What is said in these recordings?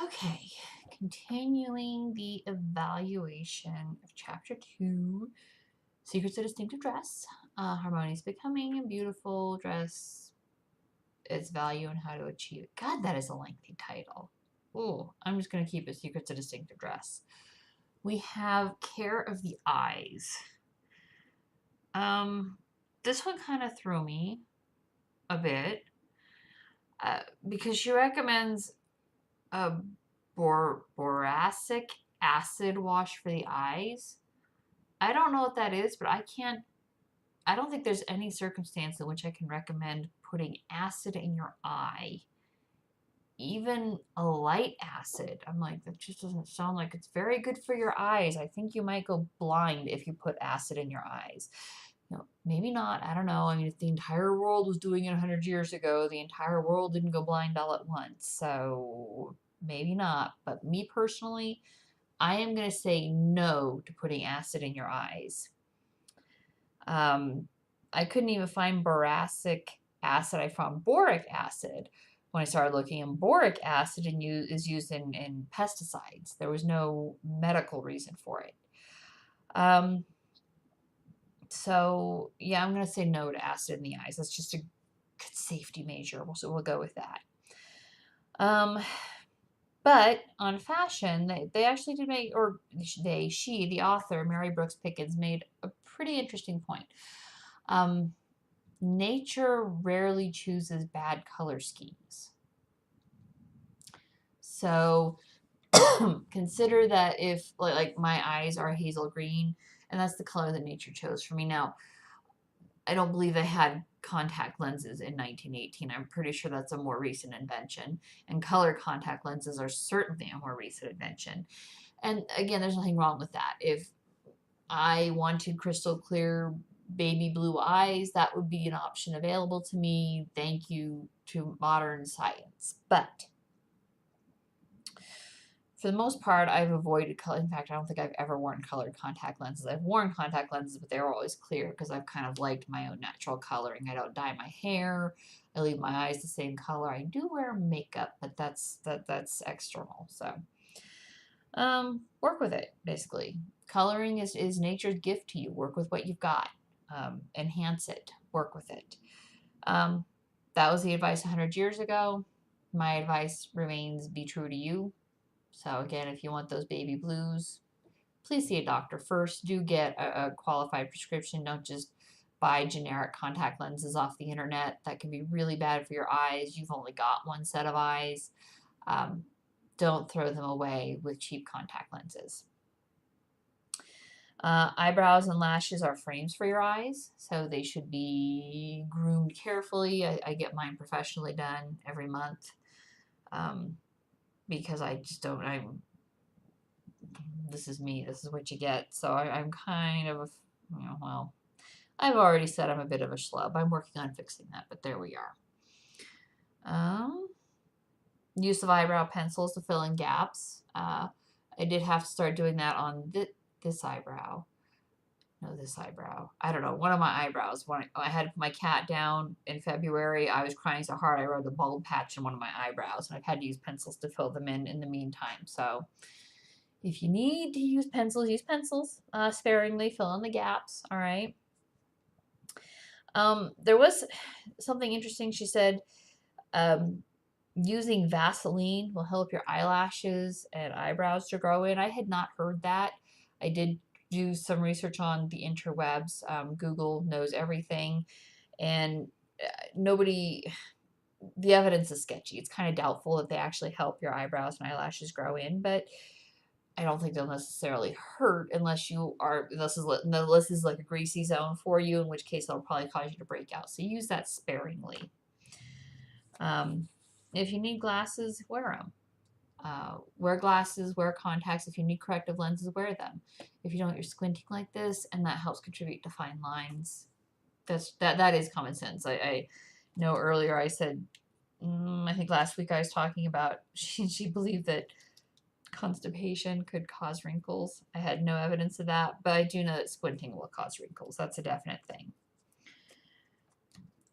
Okay, continuing the evaluation of Chapter 2, Secrets of Distinctive Dress. Harmonious Becoming and Beautiful Dress, its value and how to achieve it. God, that is a lengthy title. Ooh, I'm just going to keep it Secrets of Distinctive Dress. We have Care of the Eyes. This one kind of threw me a bit because she recommends a boracic acid wash for the eyes. I don't know what that is, but I don't think there's any circumstance in which I can recommend putting acid in your eye. Even a light acid. I'm like, that just doesn't sound like it's very good for your eyes. I think you might go blind if you put acid in your eyes. Maybe not. I don't know. I mean, if the entire world was doing it 100 years ago, the entire world didn't go blind all at once. So maybe not. But me personally, I am going to say no to putting acid in your eyes. I couldn't even find boracic acid. I found boric acid when I started looking, and boric acid is used in pesticides. There was no medical reason for it. So yeah, I'm gonna say no to acid in the eyes. That's just a good safety measure. So we'll go with that. But on fashion, they actually did make, or she, the author, Mary Brookes Pickens, made a pretty interesting point. Nature rarely chooses bad color schemes. So consider that if like my eyes are hazel green, and that's the color that nature chose for me. Now, I don't believe they had contact lenses in 1918. I'm pretty sure that's a more recent invention. And color contact lenses are certainly a more recent invention. And again, there's nothing wrong with that. If I wanted crystal clear baby blue eyes, that would be an option available to me. Thank you to modern science. But for the most part, I've avoided color. In fact, I don't think I've ever worn colored contact lenses. I've worn contact lenses, but they were always clear because I've kind of liked my own natural coloring. I don't dye my hair. I leave my eyes the same color. I do wear makeup, but that's external. So, work with it basically. Coloring is nature's gift to you. Work with what you've got. Enhance it. Work with it. That was the advice 100 years ago. My advice remains: be true to you. So again, if you want those baby blues, please see a doctor first. Do get a qualified prescription. Don't just buy generic contact lenses off the internet. That can be really bad for your eyes. You've only got one set of eyes. Don't throw them away with cheap contact lenses. Eyebrows and lashes are frames for your eyes, so they should be groomed carefully. I get mine professionally done every month. Because I just don't, this is me, this is what you get. So I'm kind of, well, I've already said I'm a bit of a schlub. I'm working on fixing that, but there we are. Use of eyebrow pencils to fill in gaps. I did have to start doing that on this eyebrow. No, this eyebrow. I don't know. One of my eyebrows. When I had my cat down in February, I was crying so hard I wrote a bald patch in one of my eyebrows, and I've had to use pencils to fill them in the meantime. So if you need to use pencils, use pencils sparingly. Fill in the gaps. All right. There was something interesting. She said using Vaseline will help your eyelashes and eyebrows to grow in. I had not heard that. I did do some research on the interwebs. Google knows everything, and the evidence is sketchy. It's kind of doubtful that they actually help your eyebrows and eyelashes grow in, but I don't think they'll necessarily hurt unless this is like a greasy zone for you, in which case they'll probably cause you to break out. So use that sparingly. If you need glasses, wear them. Wear glasses, wear contacts. If you need corrective lenses, wear them. If you don't, you're squinting like this, and that helps contribute to fine lines. That is common sense. I know earlier I said, I think last week I was talking about she believed that constipation could cause wrinkles. I had no evidence of that, but I do know that squinting will cause wrinkles. That's a definite thing.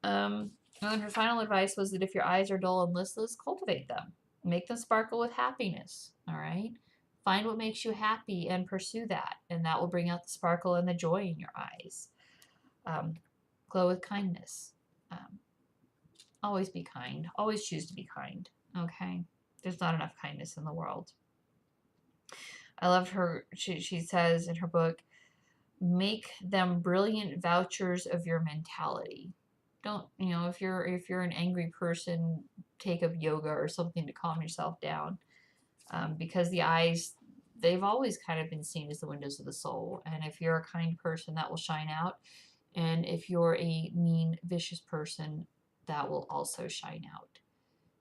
And her final advice was that if your eyes are dull and listless, cultivate them. Make them sparkle with happiness, all right? Find what makes you happy and pursue that, and that will bring out the sparkle and the joy in your eyes. Um, Glow with kindness. Um, Always be kind. Always choose to be kind, okay? There's not enough kindness in the world. I loved her. She says in her book, make them brilliant vouchers of your mentality. Don't, if you're an angry person, take up yoga or something to calm yourself down, because the eyes, they've always kind of been seen as the windows of the soul. And if you're a kind person, that will shine out. And if you're a mean, vicious person, that will also shine out.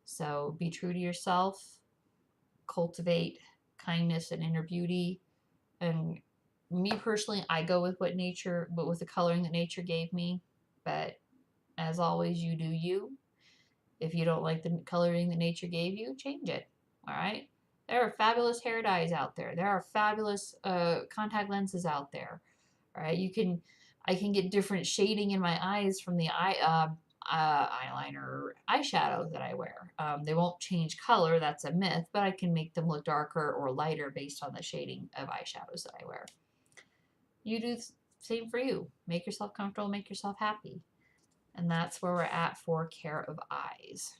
So be true to yourself, cultivate kindness and inner beauty. And me personally, I go with with the coloring that nature gave me. But as always, you do you. If you don't like the coloring that nature gave you, change it. All right. There are fabulous hair dyes out there. There are fabulous contact lenses out there. All right. I can get different shading in my eyes from the eyeliner or eyeshadow that I wear. They won't change color. That's a myth, but I can make them look darker or lighter based on the shading of eyeshadows that I wear. You do the same for you. Make yourself comfortable, make yourself happy. And that's where we're at for care of eyes.